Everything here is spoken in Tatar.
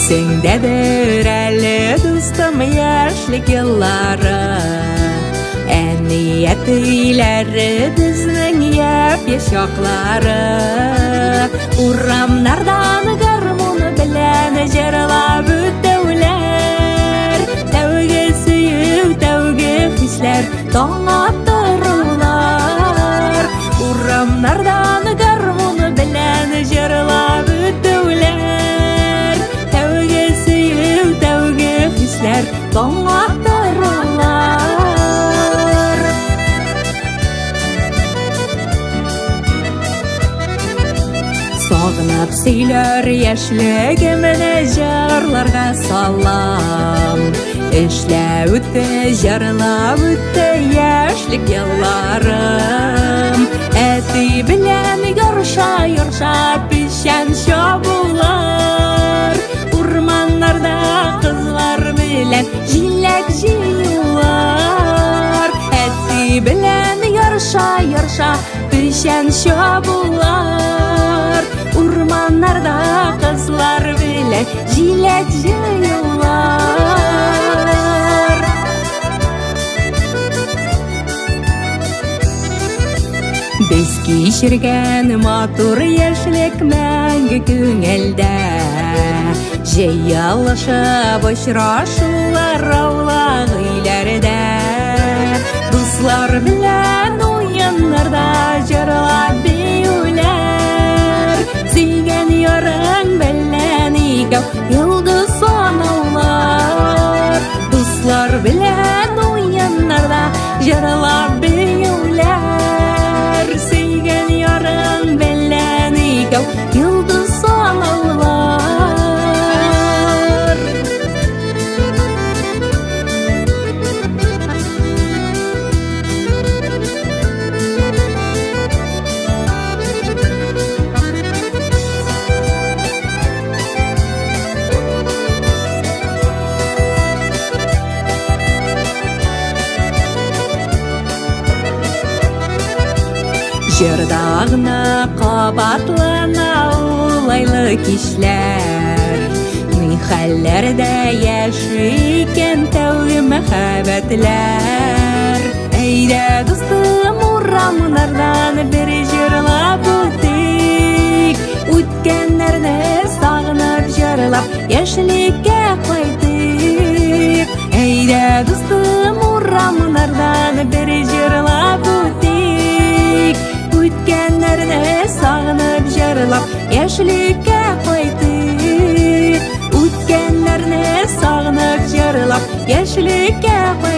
Sendedir eli dostum yaşlık yılları Niyetileri bizning yap-yaşoqlari Uramlardan garmoni bilan jaralab o'tuvlar Tavga suyib, tavga hislar tong ottiruvlar Uramlardan garmoni bilan jaralab o'tuvlar Tavga suyib, tavga hislar tong ottiruvlar Sog'inib siylar yoshligimni jarlarga salom Ishlab o'tdi, jarlab o'tdi yoshlik yillarim Eti bilan yorisha pishan shobular O'rmonlarda qizlar bilan jillak jiyular Eti bilan yorisha pishan shobular Urmanlarda qizlar bilan jillak jiyular Biz kechirgan motor yoshlik mangu ko'ngilda Jayalashib uchrashuvlar ravlaq uylarida Do'stlar bilan o'yinlarda jarlab Siygan yoring bilan ikov yulduz sanavlar Do'stlar bilan o'yinlarda jarlab yuvlar Siygan yoring bilan ikov yulduz sanavlar Jırdağına qabatlana ulaylı kişler Mihallerde yaşayken tavgi muhabbetler Eyde dostum uramlardan bir jırlab o'tdik O'tganlarni sog'inib jarlab yoshlikka qaytdik Eyde dostum uramlardan bir jırlab o'tdik O'tganlarni sog'inib jarlab yoshlikka qaytdik O'tganlarni sog'inib jarlab yoshlikka qaytdik